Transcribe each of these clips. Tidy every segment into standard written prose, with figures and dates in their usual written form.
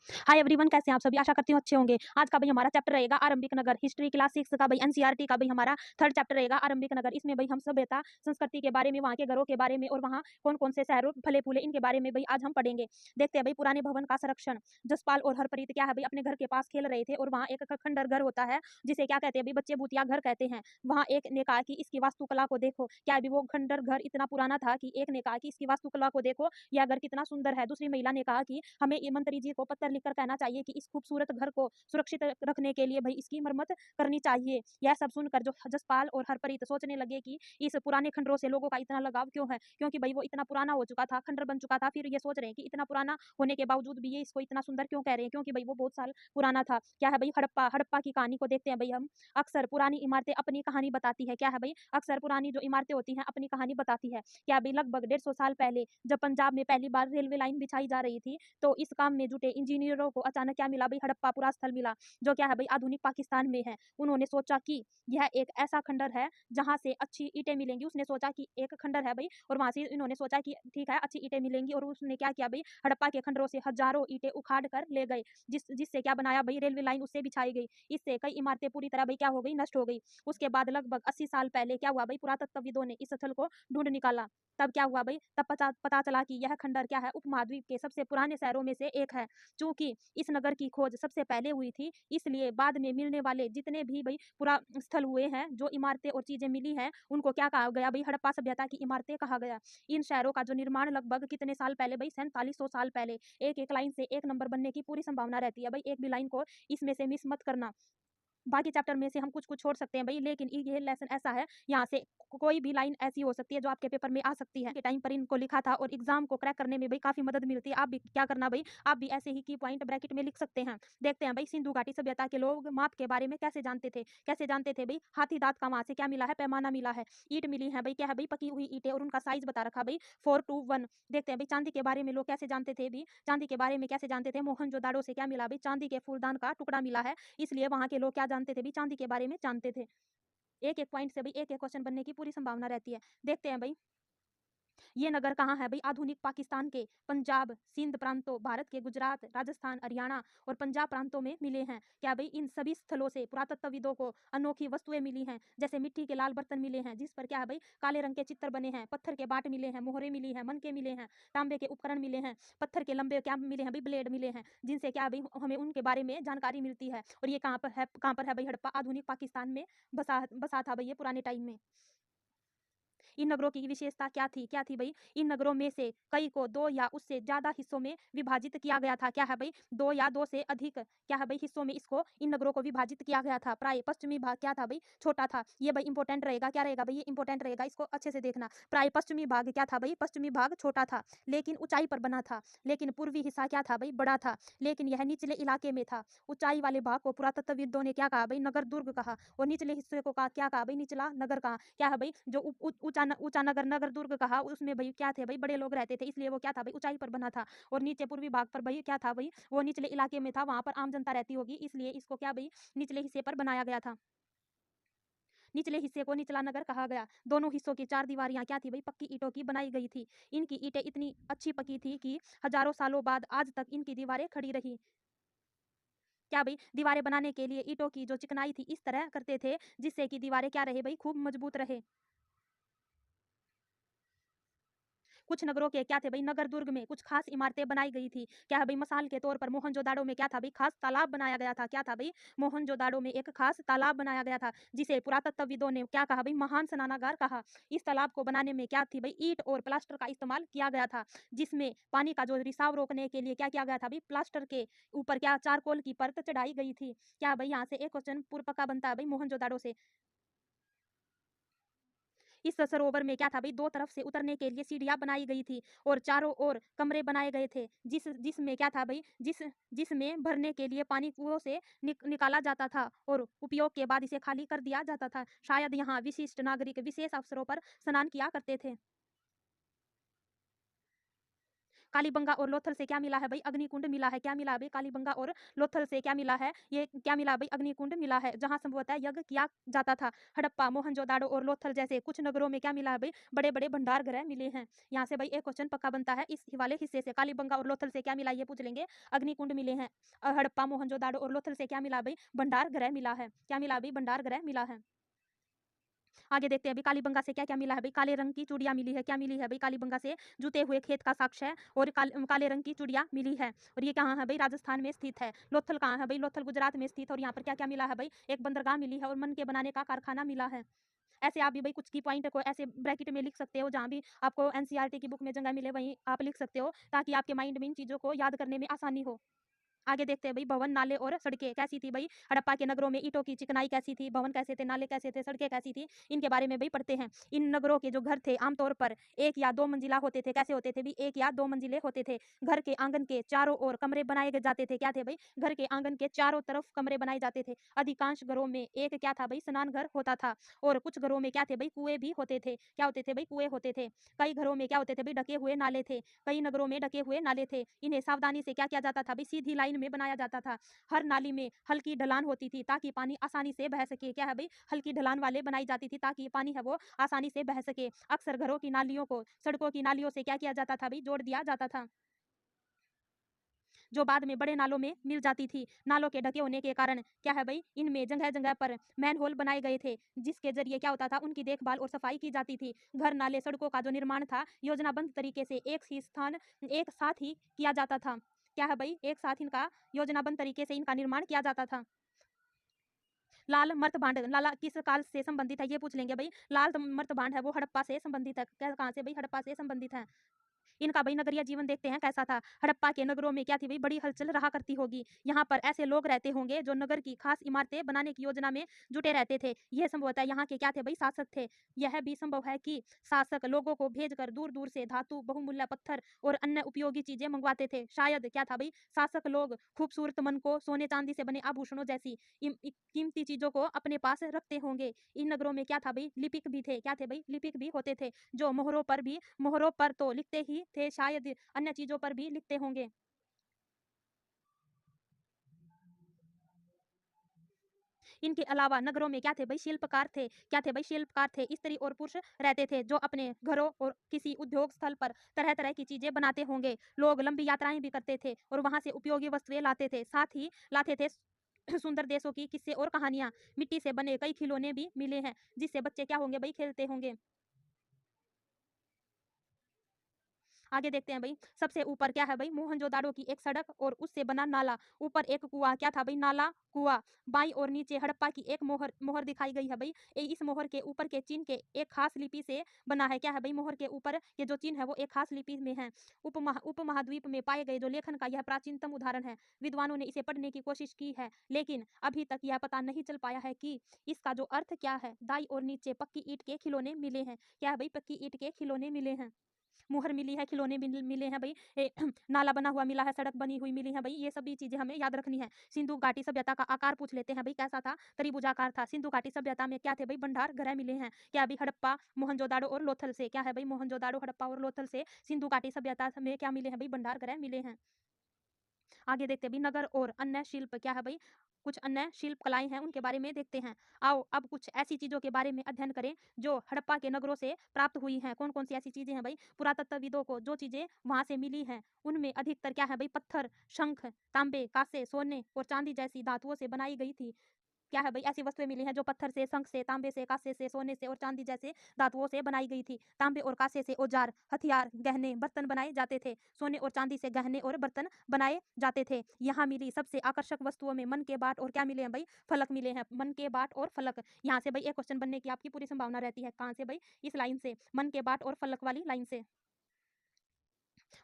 Hi everyone, कैसे हैं आप सभी? आशा करती हूँ अच्छे होंगे। आज का भाई हमारा चैप्टर रहेगा आरंभिक नगर। हिस्ट्री क्लास 6 का भाई एनसीईआरटी का भाई हमारा थर्ड चैप्टर रहेगा आरंभिक नगर। इसमें भाई हम सभ्यता संस्कृति के बारे में, वहाँ के घरों के बारे में और वहाँ कौन-कौन से शहरों फले फूले इनके बारे में भाई आज हम पढ़ेंगे। देखते हैं भाई पुराने भवन का संरक्षण। जसपाल और हरप्रीत क्या है भाई अपने घर के पास खेल रहे थे और वहाँ एक खंडर घर होता है जिसे क्या कहते हैं भाई बच्चे भूतिया घर कहते हैं। वहाँ एक ने कहा कि इसकी वास्तुकला को देखो। क्या अभी वो खंडर घर इतना पुराना था कि एक ने कहा कि इसकी वास्तुकला को देखो, यह घर कितना सुंदर है। दूसरी महिला ने कहा कि हमें मंत्री जी को पत्र लिखकर कहना चाहिए कि इस खूबसूरत घर को सुरक्षित रखने के लिए भाई इसकी मरम्मत करनी चाहिए। यह सब सुनकर जो जसपाल और हरप्रीत सोचने लगे कि इस पुराने खंडरों से लोगों का इतना लगाव क्यों है, क्योंकि भाई वो इतना पुराना हो चुका था, खंडर बन चुका था। फिर ये सोच रहे हैं कि इतना पुराना होने के बावजूद भी ये इसको इतना सुंदर क्यों कह रहे हैं, क्योंकि भाई वो बहुत साल पुराना था। क्या है भाई हड़प्पा हड़प्पा की कहानी को देखते हैं भाई हम। अक्सर पुरानी इमारतें अपनी कहानी बताती है। क्या है भाई अक्सर पुरानी जो इमारतें होती हैं अपनी कहानी बताती है। क्या भाई लगभग 150 साल पहले जब पंजाब में पहली बार रेलवे लाइन बिछाई जा रही थी, तो इस काम में जुटे इंजीनियरों को अचानक क्या मिला भाई, हड़प्पा पूरा स्थल मिला, जो क्या है भाई आधुनिक पाकिस्तान में है। उन्होंने सोचा कि यह एक ऐसा खंडर है जहाँ से अच्छी ईंटें मिलेंगी। उसने सोचा कि एक खंडर है भाई और वहां से इन्होंने सोचा कि ठीक है अच्छी ईंटें मिलेंगी, और उसने क्या किया भाई हड़प्पा के खंडरों से हजारों ईंटें उखाड़ कर ले गए, जिससे क्या बनाया भाई रेलवे लाइन उससे बिछाई गई। इससे कई इमारतें पूरी तरह भाई क्या हो गई, नष्ट हो गई। उसके बाद लगभग 80 साल पहले क्या हुआ भाई, पुरातत्वविदों ने इस स्थल को ढूंढ निकाला। तब क्या हुआ भाई, तब पता चला कि यह खंडर क्या है, उपमहाद्वीप के सबसे पुराने शहरों में से एक है। चूंकि इस नगर की खोज सबसे पहले हुई थी, इसलिए बाद में मिलने वाले जितने भी भाई पूरा स्थल हुए हैं, जो इमारतें और चीजें मिली हैं, उनको क्या कहा गया भाई, हड़प्पा सभ्यता की इमारतें कहा गया। इन शहरों का जो निर्माण लगभग कितने साल पहले भाई, 4700 साल पहले। एक एक लाइन से एक नंबर बनने की पूरी संभावना रहती है भाई, एक भी लाइन को इसमें से मिस मत करना। बाकी चैप्टर में से हम कुछ-कुछ छोड़ सकते हैं भई, लेकिन ये लेसन ऐसा है, यहाँ से कोई भी लाइन ऐसी हो सकती है जो आपके पेपर में आ सकती है। के टाइम पर इनको लिखा था और एग्ज़ाम को क्रैक करने में भई काफ़ी मदद मिलती है। आप भी क्या करना भई, आप भी ऐसे ही की पॉइंट ब्रैकेट में लिख सकते हैं। देखते हैं भई सिंधु घाटी सभ्यता के लोग माप के बारे में कैसे जानते थे? कैसे जानते थे भई? हाथी दाँत का वहाँ से क्या मिला है? पैमाना मिला है। ईंट मिली है भई, क्या है भई? पकी हुई ईंटें और उनका साइज़ बता रखा भई 4 टू 1। देखते हैं भई चाँदी के बारे में लोग कैसे जानते थे भई? चाँदी के बारे में कैसे जानते थे? मोहनजोदाड़ो से क्या मिला भई? चाँदी के फूलदान का टुकड़ा मिला है। इसलिए वहाँ के लोग क्या जानते थे भई, चाँदी के बारे में जानते थे। एक-एक पॉइंट से भई एक-एक क्वेश्चन बनने की पूरी संभावना रहती है। देखते हैं भई ये नगर कहाँ है भई, आधुनिक पाकिस्तान के पंजाब, सिंध प्रांतों, भारत के गुजरात, राजस्थान, हरियाणा और पंजाब प्रांतों में मिले हैं। क्या भई इन सभी स्थलों से पुरातत्वविदों को अनोखी वस्तुएँ मिली हैं, जैसे मिट्टी के लाल बर्तन मिले हैं, जिस पर क्या है भई काले रंग के चित्र बने हैं, पत्थर के बाट मिले हैं, मोहरें मिली हैं, मनके मिले हैं, तांबे के उपकरण मिले हैं, पत्थर के लंबे क्या मिले हैं भई, ब्लेड मिले हैं, जिनसे क्या भई हमें उनके बारे में जानकारी मिलती है। और ये कहाँ पर है भई हड़प्पा, आधुनिक पाकिस्तान में बसा बसा था भई ये पुराने टाइम में। इन नगरों की विशेषता क्या थी भई? इन नगरों में से कई को 2 या उससे ज़्यादा हिस्सों में विभाजित किया गया था। क्या है भई? 2 या 2 से अधिक क्या है भई हिस्सों में इसको, इन नगरों को विभाजित किया गया था। प्राय पश्चिमी भाग क्या था भई? छोटा था। ये भई इम्पोर्टेंट रहेगा, क्या रहेगा भई? ये इम्पोर्टेंट रहेगा, इसको अच्छे से देखना। प्राय पश्चिमी भाग क्या था भई? पश्चिमी भाग छोटा था, लेकिन ऊँचाई पर बना था। लेकिन पूर्वी हिस्सा क्या था भई? बड़ा था, लेकिन यह निचले इलाके में था। ऊँचाई वाले भाग को पुरातत्वविदों ने क्या कहा भई? नगर दुर्ग कहा, और निचले हिस्से को क्या कहा भई? निचला नगर कहा। क्या है भई जो ऊँचा नगर नगर दुर्ग कहा, उसमें भई क्या थे भई बड़े लोग रहते थे, इसलिए वो क्या था भई ऊँचाई पर बना था। और नीचे पूर्वी भाग पर भई क्या था भई, वो निचले इलाके में था, वहाँ पर आम जनता रहती होगी, इसलिए इसको क्या भई निचले हिस्से पर बनाया गया था। निचले हिस्से को निचला नगर कहा गया। दोनों हिस्सों की चारदीवारियाँ क्या थी भई, पक्की ईंटों की बनाई गई थी। इनकी ईंटें इतनी अच्छी पकी थी कि हजारों सालों बाद आज तक इनकी दीवारें खड़ी रही। क्या भई दीवारें बनाने के लिए ईंटों की जो चिकनाई थी इस तरह करते थे, जिससे कि दीवारें क्या रहे भई खूब मजबूत रहे। कुछ नगरों के क्या थे भई, नगर दुर्ग में कुछ खास इमारतें बनाई गई थी। क्या है भई, मिसाल के तौर पर मोहनजोदाड़ो में क्या था भई, खास तालाब बनाया गया था। क्या था भई, मोहनजोदाड़ो में एक खास तालाब बनाया गया था, जिसे पुरातत्वविदों ने क्या कहा भई, महान स्नानागार कहा। इस तालाब को बनाने में क्या थी भई, ईंट और प्लास्टर का इस्तेमाल किया गया था, जिसमें पानी का जो रिसाव रोकने के लिए क्या किया गया था भई, प्लास्टर के ऊपर क्या चारकोल की परत चढ़ाई गई थी। क्या भई यहाँ से एक क्वेश्चन पूर्व पक्का बनता है भई मोहनजोदाड़ो से। इस सरोवर में क्या था भई, 2 तरफ से उतरने के लिए सीढ़ियाँ बनाई गई थी और चारों ओर कमरे बनाए गए थे, जिसमें क्या था भई, जिसमें भरने के लिए पानी कुओं से निकाला जाता था और उपयोग के बाद इसे खाली कर दिया जाता था। शायद यहाँ विशिष्ट नागरिक विशेष अवसरों पर स्नान किया करते थे। कालीबंगा और लोथल से क्या मिला है भाई? अग्निकुंड मिला है। क्या मिला है भाई? कालीबंगा और लोथल से क्या मिला है? ये क्या मिला भाई? अग्निकुंड मिला है, जहाँ संभवतः यज्ञ किया जाता था। हड़प्पा, मोहनजोदाड़ो और लोथल जैसे कुछ नगरों में क्या मिला है भाई? बड़े-बड़े भंडार गृह मिले हैं। यहाँ से भाई एक क्वेश्चन पक्का बनता है इस वाले हिस्से से। कालीबंगा और लोथल से क्या मिला? ये पूछ लेंगे। अग्निकुंड मिले हैं। हड़प्पा, मोहनजोदाड़ो और लोथल से क्या मिला भाई? भंडार गृह मिला है। क्या मिला भाई? भंडार गृह मिला है। आगे देखते हैं अभी कालीबंगा से क्या-क्या मिला है भाई? काले रंग की चूड़ियाँ मिली है। क्या मिली है भाई? कालीबंगा से जुते हुए खेत का साक्ष है और काले रंग की चूड़ियाँ मिली है और ये कहाँ है भाई? राजस्थान में स्थित है। लोथल कहाँ है भाई? लोथल गुजरात में स्थित है और यहाँ पर क्या-क्या मिला है भाई? एक बंदरगाह मिली है और मन के बनाने का कारखाना मिला है। ऐसे आप भी भाई कुछ की पॉइंट को ऐसे ब्रैकेट में लिख सकते हो, जहाँ भी आपको एनसीईआरटी की बुक में जगह मिले वहीं आप लिख सकते हो, ताकि आपके माइंड में इन चीज़ों को याद करने में आसानी हो। आगे देखते हैं भाई भवन, नाले और सड़कें कैसी थी भाई? हड़प्पा के नगरों में ईंटों की चिकनाई कैसी थी? भवन कैसे थे? नाले कैसे थे? सड़कें कैसी थी? इनके बारे में भाई पढ़ते हैं। इन नगरों के जो घर थे आमतौर पर 1 या 2 मंजिला होते थे। कैसे होते थे भी? 1 या 2 मंजिले होते थे। घर के आंगन के चारों ओर कमरे बनाए जाते थे। क्या थे भाई? घर के आंगन के चारों तरफ कमरे बनाए जाते थे। अधिकांश घरों में एक क्या था भाई? स्नान घर होता था और कुछ घरों में क्या थे भाई? कुएँ भी होते थे। क्या होते थे भाई? कुएँ होते थे। कई घरों में क्या होते थे भाई? ढके हुए नाले थे। कई नगरों में ढके हुए नाले थे। इन्हें सावधानी से क्या किया जाता था भाई? सीधी लाइन में बनाया जाता था। हर नाली में हल्की ढलान होती थी ताकि पानी आसानी से बह सके। क्या है भाई? हल्की ढलान वाले बनाई जाती थी ताकि पानी है वो आसानी से बह सके। अक्सर घरों की नालियों को सड़कों की नालियों से क्या किया जाता था भाई? जोड़ दिया जाता था, जो बाद में बड़े नालों में मिल जाती थी। नालों के ढके होने के कारण क्या है भाई? इनमें जगह-जगह पर मैनहोल बनाए गए थे, जिसके ज़रिए क्या होता था? उनकी देखभाल और सफाई की जाती थी। घर, नाले, सड़कों का जो निर्माण था, योजनाबद्ध तरीके से एक साथ ही किया जाता था। क्या है भाई? एक साथ इनका योजनाबद्ध तरीके से इनका निर्माण किया जाता था। लाल मर्तभांड लाला किस काल से संबंधित है? ये पूछ लेंगे भाई। लाल मर्तभांड है वो हड़प्पा से संबंधित है। कहाँ से भाई? हड़प्पा से संबंधित है। इनका भाई नगरीय जीवन देखते हैं कैसा था। हड़प्पा के नगरों में क्या थी भाई? बड़ी हलचल रहा करती होगी। यहाँ पर ऐसे लोग रहते होंगे जो नगर की खास इमारतें बनाने की योजना में जुटे रहते थे। यह संभवतः यहाँ के क्या थे भाई? शासक थे। यह भी संभव है कि शासक लोगों को भेजकर दूर-दूर से धातु, बहुमूल्य पत्थर और अन्य उपयोगी चीजें मंगवाते थे। शायद क्या था भाई? शासक लोग खूबसूरत मन को सोने चांदी से बने आभूषणों जैसी कीमती चीजों को अपने पास रखते होंगे। इन नगरों में क्या था भाई? लिपिक भी थे। क्या थे भाई? लिपिक भी होते थे, जो मोहरों पर तो लिखते ही थे, शायद अन्य चीज़ों पर भी लिखते होंगे। इनके अलावा नगरों में क्या थे भाई? शिल्पकार थे। क्या थे भाई? शिल्पकार थे। स्त्री और पुरुष रहते थे, जो अपने घरों और किसी उद्योग स्थल पर तरह-तरह की चीज़ें बनाते होंगे। लोग लंबी यात्राएँ भी करते थे और वहाँ से उपयोगी वस्तुएँ लाते थे। साथ ही लाते थे सुंदर देशों की किस्से और कहानियाँ। मिट्टी से बने कई खिलौने भी मिले हैं, जिससे बच्चे क्या होंगे भाई? खेलते होंगे। आगे देखते हैं भाई। सबसे ऊपर क्या है भाई? मोहनजोदाड़ो की एक सड़क और उससे बना नाला। ऊपर एक कुआँ। क्या था भाई? नाला, कुआँ। बाईं और नीचे हड़प्पा की एक मोहर मोहर दिखाई गई है भाई। इस मोहर के ऊपर के चिन्ह के एक खास लिपि से बना है। क्या है भाई? मोहर के ऊपर के जो चिन्ह है वो एक खास लिपि में है। उपमहाद्वीप में पाए गए जो लेखन का यह प्राचीनतम उदाहरण है। विद्वानों ने इसे पढ़ने की कोशिश की है, लेकिन अभी तक यह पता नहीं चल पाया है कि इसका जो अर्थ क्या है। दाईं और नीचे पक्की ईंट के खिलौने मिले हैं। क्या है भाई? पक्की ईंट के खिलौने मिले हैं। मुहर मिली है, खिलौने मिले हैं भई, नाला बना हुआ मिला है, सड़क बनी हुई मिली है भई, ये सभी चीज़ें हमें याद रखनी है। सिंधु घाटी सभ्यता का आकार पूछ लेते हैं भई, कैसा था? त्रिभुजाकार था। सिंधु घाटी सभ्यता में क्या थे भई? भंडार गृह मिले हैं। क्या अभी हड़प्पा, मोहनजोदाड़ो और लोथल से क्या है भई? मोहनजोदाड़ो, हड़प्पा और लोथल से सिंधु घाटी सभ्यता में क्या मिले हैं भई? भंडार गृह मिले हैं। आगे देखते हैं भी नगर और अन्य शिल्प क्या है भाई? कुछ अन्य शिल्प कलाएँ हैं, उनके बारे में देखते हैं। आओ अब कुछ ऐसी चीज़ों के बारे में अध्ययन करें जो हड़प्पा के नगरों से प्राप्त हुई हैं। कौन-कौन सी ऐसी चीज़ें हैं भाई? पुरातत्वविदों को जो चीज़ें वहाँ से मिली हैं, उनमें अधिकतर क्या है भाई? पत्थर, शंख, तांबे, काँसे, सोने और चांदी जैसी धातुओं से बनाई गई थी। क्या है भाई? ऐसी वस्तुएँ मिली हैं जो पत्थर से, शंख से, तांबे से, काँसे से, सोने से और चांदी जैसे धातुओं से बनाई गई थी। तांबे और काँसे से औजार, हथियार, गहने, बर्तन बनाए जाते थे। सोने और चांदी से गहने और बर्तन बनाए जाते थे। यहाँ मिली सबसे आकर्षक वस्तुओं में मन के बाट और क्या मिले हैं भाई? फलक मिले हैं। मन के बाट और फलक। यहाँ से भाई एक क्वेश्चन बनने की आपकी पूरी संभावना रहती है। कहाँ से भाई? इस लाइन से, मन के बाट और फलक वाली लाइन से।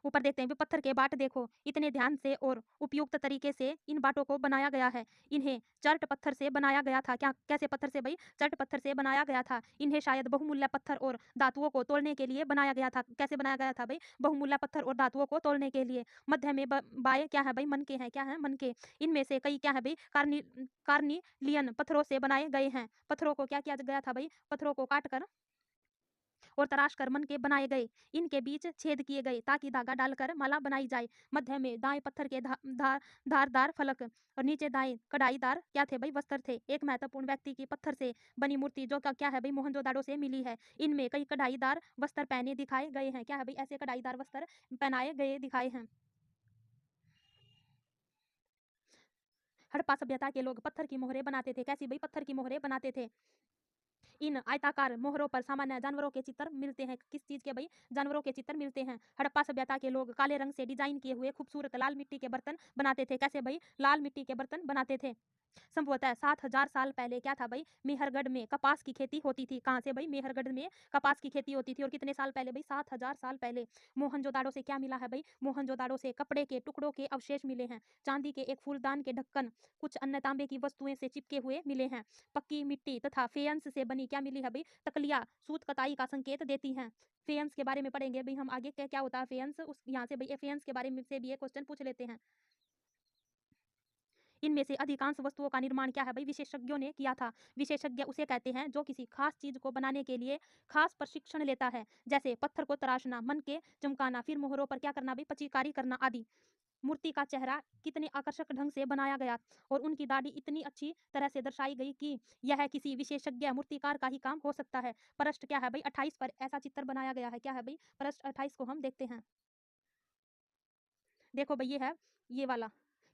ऊपर देखते हैं भी पत्थर के बाट देखो, इतने ध्यान से और उपयुक्त तरीके से इन बाटों को बनाया गया है। इन्हें चर्ट पत्थर से बनाया गया था। क्या कैसे पत्थर से भाई? चर्ट पत्थर से बनाया गया था। इन्हें शायद बहुमूल्य पत्थर और धातुओं को तोड़ने के लिए बनाया गया था। कैसे बनाया गया था भाई? बहुमूल्य पत्थर और धातुओं को तोड़ने के लिए। मध्य में बाएं क्या है भाई? मन के हैं। क्या है? मन के। इनमें से कई क्या है भाई? कार्निलियन पत्थरों से बनाए गए हैं। पत्थरों को क्या किया गया था भाई? पत्थरों को काट कर और तराश कर मन के बनाए गए। इनके बीच छेद किए गए ताकि धागा डालकर माला बनाई जाए। मध्य में दाएं पत्थर के धारदार फलक और नीचे दाएं कढ़ाईदार क्या थे भाई, वस्त्र थे। एक महत्वपूर्ण व्यक्ति की पत्थर से बनी मूर्ति जो क्या है भाई, मोहनजोदाड़ो से मिली है। इनमें कई कढ़ाईदार वस्त्र पहने दिखाए गए हैं। क्या है भाई, ऐसे कढ़ाईदार वस्त्र पहनाए गए दिखाए हैं। हड़प्पा सभ्यता के लोग पत्थर की मोहरें बनाते थे। कैसी भाई, पत्थर की मोहरें बनाते थे। इन आयताकार मोहरों पर सामान्य जानवरों के चित्र मिलते हैं। किस चीज के भाई, जानवरों के चित्र मिलते हैं। हड़प्पा सभ्यता के लोग काले रंग से डिजाइन किए हुए खूबसूरत लाल मिट्टी के बर्तन बनाते थे। कैसे भाई, लाल मिट्टी के बर्तन बनाते थे। संभवतः 7,000 साल पहले क्या था भाई, मेहरगढ़ में कपास की खेती होती थी। कहाँ से भाई, मेहरगढ़ में कपास की खेती होती थी। और कितने साल पहले भाई, 7,000 साल पहले। मोहनजोदाड़ो से क्या मिला है भाई, मोहनजोदाड़ो से कपड़े के टुकड़ों के अवशेष मिले हैं। चांदी के एक फूलदान के ढक्कन, कुछ अन्य तांबे की वस्तुएं से चिपके हुए मिले हैं। पक्की मिट्टी तथा फेयंस से बनी क्या मिली है भाई, तकलिया सूत कताई का संकेत देती हैं। फेयंस के बारे में पढ़ेंगे भाई हम आगे, क्या होता है फेयंस, उस यहाँ से भाई फेयंस के बारे में से भी एक क्वेश्चन पूछ लेते हैं। इनमें से अधिकांश वस्तुओं का निर्माण क्या है भाई, विशेषज्ञों ने किया था। विशेषज्ञ उसे कहते हैं जो किसी खास चीज को बनाने के लिए खास प्रशिक्षण लेता है। जैसे पत्थर को तराशना, मन के चमकाना, फिर मोहरों पर क्या करना भाई, पचीकारी करना आदि। मूर्ति का चेहरा कितने आकर्षक ढंग से बनाया गया और उनकी दाढ़ी इतनी अच्छी तरह से दर्शाई गई कि यह किसी विशेषज्ञ मूर्तिकार का ही काम हो सकता है। पृष्ठ क्या है भाई, 28 पर ऐसा चित्र बनाया गया है। क्या है भाई, पृष्ठ 28 को हम देखते हैं। देखो भाई, ये है ये वाला,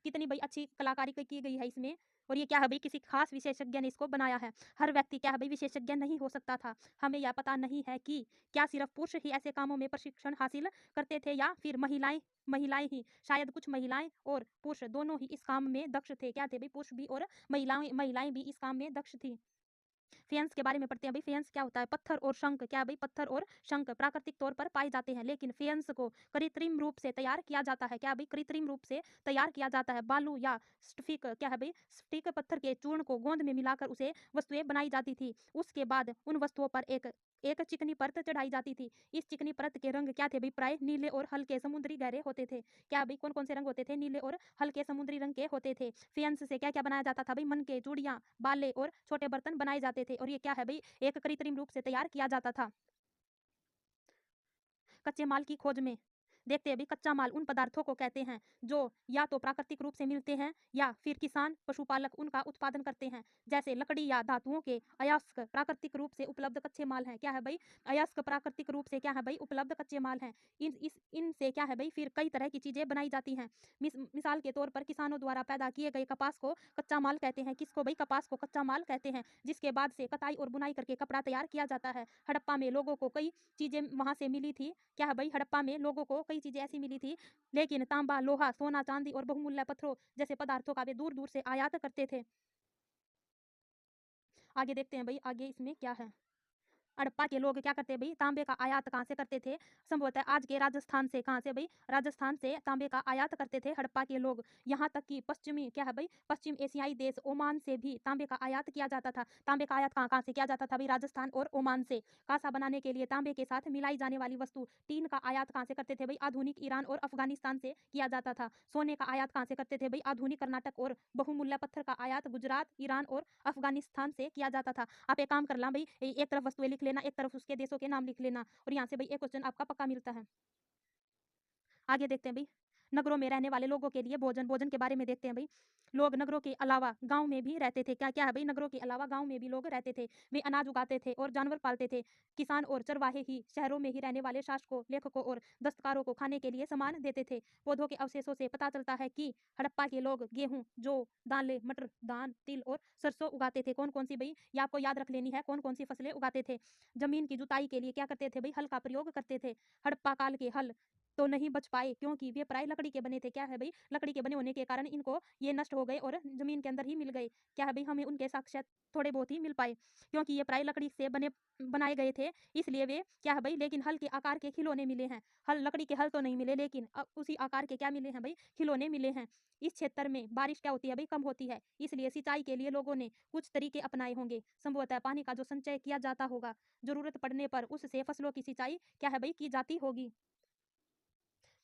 कितनी भाई अच्छी कलाकारी की गई है इसमें। और ये क्या है भाई, किसी खास विशेषज्ञ ने इसको बनाया है। हर व्यक्ति क्या है भाई, विशेषज्ञ नहीं हो सकता था। हमें यह पता नहीं है कि क्या सिर्फ पुरुष ही ऐसे कामों में प्रशिक्षण हासिल करते थे या फिर महिलाएं महिलाएं ही। शायद कुछ महिलाएं और पुरुष दोनों ही इस काम में दक्ष थे। क्या थे भाई, पुरुष भी और महिलाएं भी इस काम में दक्ष थी। फेयंस के बारे में पढ़ते हैं भाई। फेयंस क्या होता है, पत्थर और शंख। क्या है भाई, पत्थर और शंख प्राकृतिक तौर पर पाए जाते हैं, लेकिन फेयंस को कृत्रिम रूप से तैयार किया जाता है। क्या भाई, कृत्रिम रूप से तैयार किया जाता है। बालू या स्फटिक, क्या है भाई, स्फटिक पत्थर के चूर्ण को गोंद में मिलाकर उसे वस्तुएं बनाई जाती थी। उसके बाद उन वस्तुओं पर एक एक चिकनी परत चढ़ाई जाती थी। इस चिकनी परत के रंग क्या थे भाई, प्राय नीले और हल्के समुद्री गहरे होते थे। क्या भाई, कौन कौन से रंग होते थे, नीले और हल्के समुद्री रंग के होते थे। फेयंस से क्या क्या बनाया जाता था भाई, मन के चूड़ियां, बाले और छोटे बर्तन बनाए जाते थे। और ये क्या है भाई, एक कृत्रिम रूप से तैयार किया जाता था। कच्चे माल की खोज में देखते हैं भी, कच्चा माल उन पदार्थों को कहते हैं जो या तो प्राकृतिक रूप से मिलते हैं या फिर किसान पशुपालक उनका उत्पादन करते हैं। जैसे लकड़ी या धातुओं के अयस्क प्राकृतिक रूप से उपलब्ध कच्चे माल हैं। क्या है भाई, अयस्क प्राकृतिक रूप से क्या है भाई, उपलब्ध कच्चे माल हैं। इनसे क्या है भाई, फिर कई तरह की चीजें बनाई जाती हैं। मिसाल के तौर पर किसानों द्वारा पैदा किए गए कपास को कच्चा माल कहते हैं। किसको भाई, कपास को कच्चा माल कहते हैं, जिसके बाद से कताई और बुनाई करके कपड़ा तैयार किया जाता है। हड़प्पा में लोगों को कई चीजें वहां से मिली थी। क्या है भाई, हड़प्पा में लोगों को कई चीजें ऐसी मिली थी, लेकिन तांबा, लोहा, सोना, चांदी और बहुमूल्य पत्थरों जैसे पदार्थों का वे दूर दूर से आयात करते थे। आगे देखते हैं भाई, आगे इसमें क्या है। हड़प्पा के लोग क्या करते भाई, तांबे का आयात कहाँ से करते थे, संभवतः आज के राजस्थान से। कहाँ से भाई, राजस्थान से तांबे का आयात करते थे हड़प्पा के लोग। यहाँ तक कि पश्चिमी क्या है भाई, पश्चिम एशियाई देश ओमान से भी तांबे का आयात किया जाता था। तांबे का आयात कहाँ कहाँ से किया जाता था भाई, राजस्थान और ओमान से। कासा बनाने के लिए तांबे के साथ मिलाई जाने वाली वस्तु टीन का आयात कहाँ से करते थे भाई, आधुनिक ईरान और अफगानिस्तान से किया जाता था। सोने का आयात कहाँ से करते थे भाई, आधुनिक कर्नाटक और बहुमूल्य पत्थर का आयात गुजरात, ईरान और अफगानिस्तान से किया जाता था। आप एक काम कर ला भाई, एक तरफ वस्तुएं लिख लेना, एक तरफ उसके देशों के नाम लिख लेना, और यहाँ से भाई एक क्वेश्चन आपका पक्का मिलता है। आगे देखते हैं भाई, नगरों में रहने वाले लोगों के लिए भोजन भोजन के बारे में देखते हैं भाई। लोग नगरों के अलावा गांव में भी रहते थे। क्या क्या है भाई, नगरों के अलावा गांव में भी लोग रहते थे। वे अनाज उगाते थे और जानवर पालते थे। किसान और चरवाहे ही शहरों में ही रहने वाले शासकों, लेखकों और दस्तकारों को खाने के लिए सामान देते थे। पौधों के अवशेषों से पता चलता है कि हड़प्पा के लोग गेहूं, जौ, दालें, मटर, धान, तिल और सरसों उगाते थे। कौन कौन सी भाई, ये आपको याद रख लेनी है, कौन कौन सी फसलें उगाते थे। जमीन की जुताई के लिए क्या करते थे भाई, हल का प्रयोग करते थे। हड़प्पा काल के हल तो नहीं बच पाए क्योंकि वे प्राय लकड़ी के बने थे। क्या है भाई, लकड़ी के बने होने के कारण इनको ये नष्ट हो गए और जमीन के अंदर ही मिल गए। क्या है भाई, हमें उनके साक्ष्य थोड़े बहुत ही मिल पाए क्योंकि ये प्राय लकड़ी से बनाए गए थे, इसलिए वे क्या है भाई, लेकिन हल के आकार के खिलौने मिले हैं। हल, लकड़ी के हल तो नहीं मिले, लेकिन उसी आकार के क्या मिले हैं भाई, खिलौने मिले हैं। इस क्षेत्र में बारिश क्या होती है भाई, कम होती है, इसलिए सिंचाई के लिए लोगों ने कुछ तरीके अपनाए होंगे। संभवतः पानी का जो संचय किया जाता होगा, जरूरत पड़ने पर उससे फसलों की सिंचाई क्या है भाई, की जाती होगी।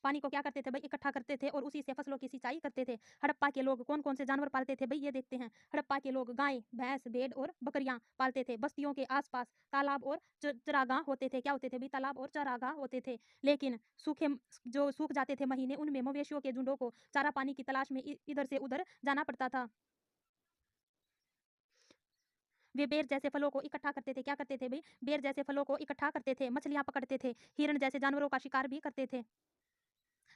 पानी को क्या करते थे भाई, इकट्ठा करते थे और उसी से फसलों की सिंचाई करते थे। हड़प्पा के लोग कौन कौन से जानवर पालते थे भाई, ये देखते हैं। हड़प्पा के लोग गाय, भैंस, भेड़ और बकरियां पालते थे। बस्तियों के आसपास तालाब और चरागाह होते थे। क्या होते थे भाई, तालाब और चरागाह होते थे। लेकिन जो सूख जाते थे महीने, उनमें मवेशियों के झुंडों को चारा पानी की तलाश में इधर से उधर जाना पड़ता था। वे बेर जैसे फलों को इकट्ठा करते थे। क्या करते थे भाई, बेर जैसे फलों को इकट्ठा करते थे, मछलियां पकड़ते थे, हिरण जैसे जानवरों का शिकार भी करते थे।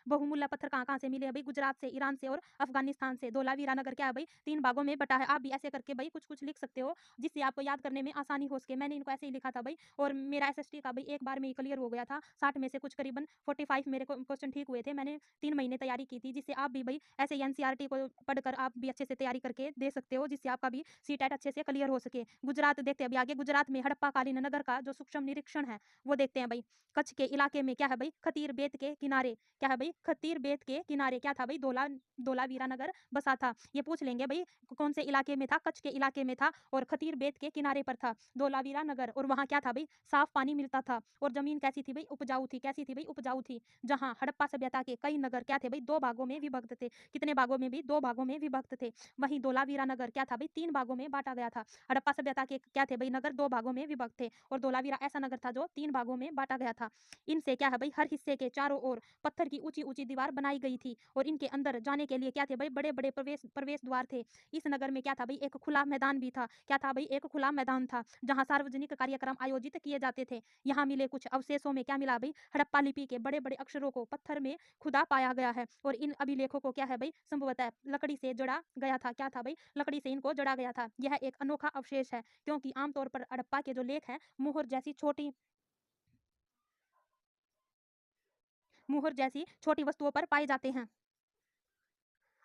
बहुमूल्य पत्थर कहाँ-कहाँ से मिले हैं भई, गुजरात से, ईरान से और अफ़गानिस्तान से। धोलावीरा नगर क्या है भई, 3 भागों में बँटा है। आप भी ऐसे करके भई कुछ-कुछ लिख सकते हो, जिससे आपको याद करने में आसानी हो सके। मैंने इनको ऐसे ही लिखा था भई, और मेरा एसएसटी का भई एक बार में ही क्लियर हो गया था। 60 में से कुछ करीबन 45 मेरे को क्वेश्चन ठीक हुए थे। मैंने 3 महीने तैयारी की थी, जिससे आप भी भई ऐसे ही एनसीईआरटी को पढ़कर आप भी अच्छे से तैयारी करके दे सकते हो, जिससे आपका भी सीटेट अच्छे से क्लियर हो सके। गुजरात देखते हैं अभी आगे, गुजरात में हड़प्पाकालीन नगर का जो सूक्ष्म निरीक्षण है, वो देखते हैं भई। कच्छ के इलाके में क्या है भई, खतीर बेत के किनारे क्या है भाई, खतीर बेत के किनारे क्या था भाई, धोलावीरा नगर बसा था। ये पूछ लेंगे भाई, कौन से इलाके में था, कच्छ के इलाके में था और खतीर बेत के किनारे पर था धोलावीरा नगर। और वहाँ क्या था भाई, साफ पानी मिलता था और जमीन कैसी थी भाई, उपजाऊ थी। कैसी थी भाई, उपजाऊ थी। जहाँ हड़प्पा सभ्यता के कई नगर क्या थे भाई, 2 भागों में विभक्त थे। कितने भागों में भी, 2 भागों में विभक्त थे। वहीं धोलावीरा नगर क्या था भाई, 3 भागों में बांटा गया था। हड़प्पा सभ्यता के क्या थे भाई, नगर 2 भागों में विभक्त थे और धोलावीरा ऐसा नगर था जो 3 भागों में बांटा गया था। इनसे क्या है भाई, हर हिस्से के चारों ओर पत्थर की ऊंची-ऊंची दीवार बनाई गई थी और इनके अंदर जाने के लिए क्या थे भाई, बड़े-बड़े प्रवेश प्रवेश द्वार थे। इस नगर में क्या था भाई, एक खुला मैदान भी था। क्या था भाई, एक खुला मैदान था, जहाँ सार्वजनिक कार्यक्रम आयोजित किए जाते थे। यहाँ मिले कुछ अवशेषों में क्या मिला भाई, हड़प्पा लिपि के बड़े-बड़े अक्षरों को पत्थर में खुदा पाया गया है और इन अभिलेखों को क्या है भाई, संभवतः लकड़ी से जड़ा गया था। क्या था भाई, लकड़ी से इनको जड़ा गया था। यह एक अनोखा अवशेष है, क्योंकि आमतौर पर हड़प्पा के जो लेख हैं, मुहर जैसी छोटी वस्तुओं पर पाए जाते हैं।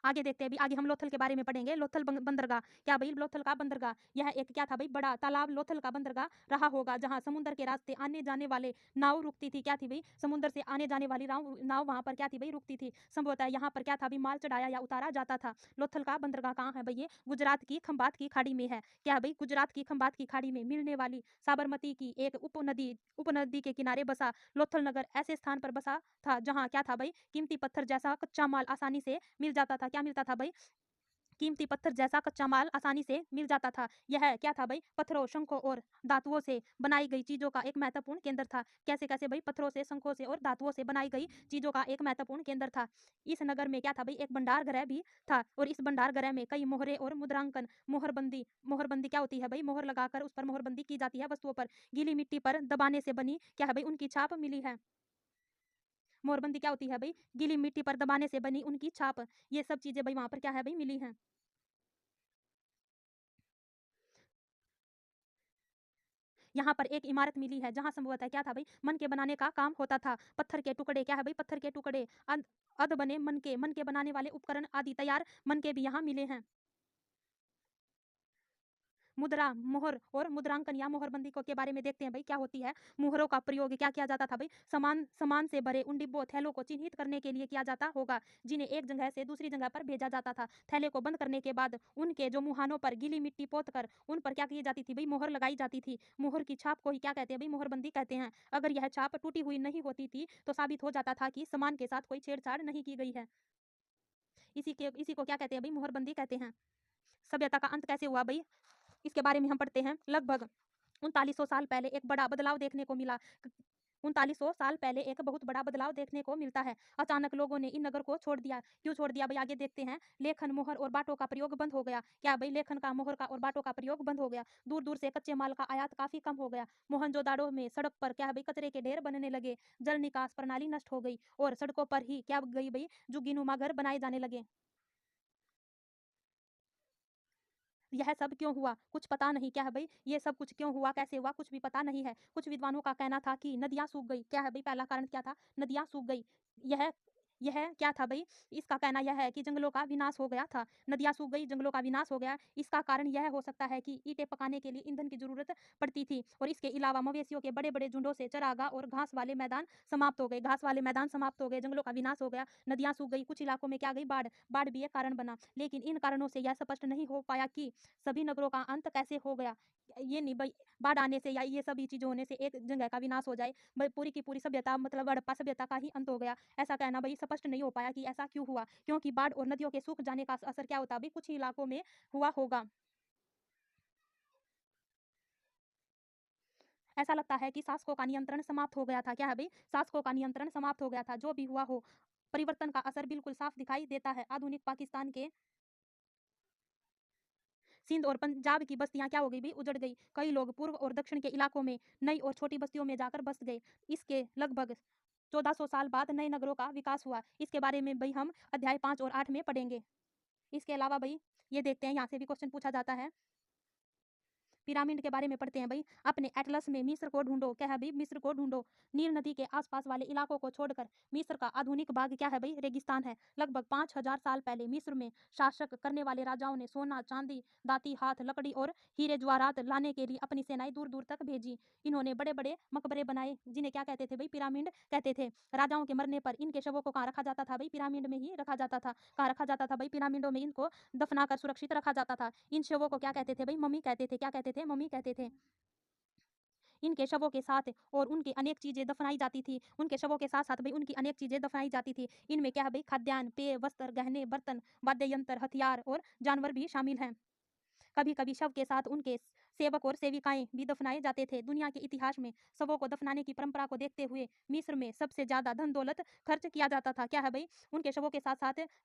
आगे देखते हैं, अभी आगे हम लोथल के बारे में पढ़ेंगे। लोथल बंदरगाह, क्या भाई, लोथल का बंदरगाह, यह एक क्या था भाई, बड़ा तालाब लोथल का बंदरगाह रहा होगा, जहां समुद्र के रास्ते आने जाने वाले नाव रुकती थी। क्या थी भाई, समुद्र से आने जाने वाली नाव वहां पर क्या थी भाई, रुकती थी। संभवतः यहाँ पर क्या था भाई, माल चढ़ाया या उतारा जाता था। लोथल का बंदरगाह कहाँ है भाई, ये गुजरात की खंबात की खाड़ी में है। क्या है भाई, गुजरात की खंबात की खाड़ी में मिलने वाली साबरमती की एक उपनदी के किनारे बसा लोथल नगर ऐसे स्थान पर बसा था, जहाँ क्या था भाई, कीमती पत्थर जैसा कच्चा माल आसानी से मिल जाता था। क्या मिलता था भाई, कीमती पत्थर जैसा कच्चा माल आसानी से मिल जाता था। यह क्या था भाई, पत्थरों, शंखों और धातुओं से बनाई गई चीजों का एक महत्वपूर्ण केंद्र था। कैसे कैसे भाई, पत्थरों से, शंखों से और धातुओं से बनाई गई चीजों का एक महत्वपूर्ण केंद्र था। इस नगर में क्या था भाई, एक भंडार गृह भी था और इस भंडार गृह में कई मोहरे और मुद्रांकन, मोहरबंदी क्या होती है भाई, मोहर लगाकर उस पर मोहरबंदी की जाती है वस्तुओं पर। गीली मिट्टी पर दबाने से बनी क्या है भाई, उनकी छाप मिली है। मोहरबंदी क्या होती है भाई, गीली मिट्टी पर दबाने से बनी उनकी छाप। ये सब चीजें भाई वहां पर क्या है भाई, मिली हैं। यहाँ पर एक इमारत मिली है, जहाँ संभवतः क्या था भाई, मन के बनाने का काम होता था। पत्थर के टुकड़े क्या है भाई, पत्थर के टुकड़े, अध बने मन के बनाने वाले उपकरण आदि तैयार मन के भी यहाँ मिले हैं। मुद्रा, मोहर और मुद्रांकन या मोहरबंदी को के बारे में देखते हैं भाई, क्या होती है। मोहरों का प्रयोग क्या किया जाता था भाई, सामान सामान से भरे उन डिब्बों, थैलों को चिन्हित करने के लिए किया जाता होगा, जिन्हें एक जगह से दूसरी जगह पर भेजा जाता था। थैले को बंद करने के बाद उनके जो मुहानों पर गीली मिट्टी पोत कर उन पर क्या की जाती थी भाई, मोहर लगाई जाती थी। मोहर की छाप को ही क्या कहते हैं भाई, मोहरबंदी कहते हैं। अगर यह छाप टूटी हुई नहीं होती थी, तो साबित हो जाता था कि सामान के साथ कोई छेड़छाड़ नहीं की गई है। इसी को क्या कहते हैं भाई, मोहरबंदी कहते हैं। सभ्यता का अंत कैसे हुआ भाई, इसके बारे में हम पढ़ते हैं। लगभग 3900 साल पहले एक बड़ा बदलाव देखने को मिला। 3900 साल पहले एक बहुत बड़ा बदलाव देखने को मिलता है। अचानक लोगों ने इन नगर को छोड़ दिया। क्यों छोड़ दिया भाई, आगे देखते हैं। लेखन, मोहर और बाटों का प्रयोग बंद हो गया। क्या भाई, लेखन का, मोहर का और बाटों का प्रयोग बंद हो गया। दूर दूर से कच्चे माल का आयात काफी कम हो गया। मोहनजोदाड़ो में सड़क पर क्या भाई, कचरे के ढेर बनने लगे। जल निकास प्रणाली नष्ट हो गई और सड़कों पर ही क्या गई भाई, झुग्गीनुमा घर बनाए जाने लगे। यह सब क्यों हुआ, कुछ पता नहीं। क्या है भाई, ये सब कुछ क्यों हुआ, कैसे हुआ, कुछ भी पता नहीं है। कुछ विद्वानों का कहना था कि नदियां सूख गई। क्या है भाई, पहला कारण क्या था, नदियां सूख गई। यह यह क्या था भाई, इसका कहना यह है कि जंगलों का विनाश हो गया था। नदियां सूख गई, जंगलों का विनाश हो गया। इसका कारण यह हो सकता है कि ईंटें पकाने के लिए ईंधन की जरूरत पड़ती थी और इसके अलावा मवेशियों के बड़े बड़े झुंडों से चरागाह और घास वाले मैदान समाप्त हो गए। घास वाले मैदान समाप्त हो गए, जंगलों का विनाश हो गया, नदियां सूख गई, कुछ इलाकों में क्या गई, बाढ़। बाढ़ भी एक कारण बना, लेकिन इन कारणों से यह स्पष्ट नहीं हो पाया कि सभी नगरों का अंत कैसे हो गया। ये नहीं भाई बाढ़ आने से या ये सभी चीज़ें होने से एक जगह का विनाश हो जाए, भाई पूरी की पूरी सभ्यता मतलब हड़प्पा सभ्यता का ही अंत हो गया। ऐसा कहना भाई स्पष्ट नहीं हो पाया कि ऐसा क्यों हुआ? क्योंकि बाढ़ और नदियों के सूख जाने का असर क्या होता है, अभी कुछ ही इलाकों में हुआ होगा। ऐसा लगता है कि शासकों का नियंत्रण समाप्त हो गया था। क्या है भई? शासकों का नियंत्रण समाप्त हो गया था। जो भी हुआ हो, परिवर्तन का असर बिल्कुल साफ दिखाई देता है। आधुनिक पाकिस्तान के सिंध और पंजाब की बस्तियाँ क्या हो गई भई? उजड़ गई। कई लोग पूर्व और दक्षिण के इलाकों में नई और छोटी बस्तियों में जाकर बस गए। इसके लगभग 1400 साल बाद नए नगरों का विकास हुआ। इसके बारे में भई हम अध्याय 5 और 8 में पढ़ेंगे। इसके अलावा भई ये देखते हैं, यहाँ से भी क्वेश्चन पूछा जाता है। पिरामिड के बारे में पढ़ते हैं भाई। अपने एटलस में मिस्र को ढूंढो। क्या है भाई? मिस्र को ढूंढो। नील नदी के आसपास वाले इलाकों को छोड़कर मिस्र का आधुनिक भाग क्या है भाई? रेगिस्तान है। लगभग 5000 साल पहले मिस्र में शासक करने वाले राजाओं ने सोना, चांदी, दाती हाथ, लकड़ी और हीरे जवाहरात लाने के लिए अपनी सेनाएं दूर दूर तक भेजी। इन्होंने बड़े बड़े मकबरे बनाए, जिन्हें क्या कहते थे भाई? पिरामिड कहते थे। राजाओं के मरने पर इनके शवों को कहाँ रखा जाता था भाई? पिरामिड में ही रखा जाता था। कहाँ रखा जाता था भाई? पिरामिडों में इनको दफनाकर सुरक्षित रखा जाता था। इन शवों को क्या कहते थे भाई? मम्मी कहते थे। क्या कहते थे? मम्मी कहते थे। इनके शवों के साथ और उनकी अनेक चीज़ें दफनाई जाती थी। उनके शवों के साथ-साथ भई उनकी अनेक चीज़ें दफनाई जाती थी। इनमें क्या है भई? खाद्यान्न, पेय, वस्त्र, गहने, बर्तन, वाद्य यंत्र, हथियार और जानवर भी शामिल हैं। कभी-कभी शव के साथ उनके सेवक और सेविकाएँ भी दफनाए जाते थे। दुनिया के इतिहास में शवों को दफनाने की परंपरा को देखते हुए मिस्र में सबसे ज़्यादा धन-दौलत खर्च किया जाता था। क्या है भई? उनके शवों के साथ-साथ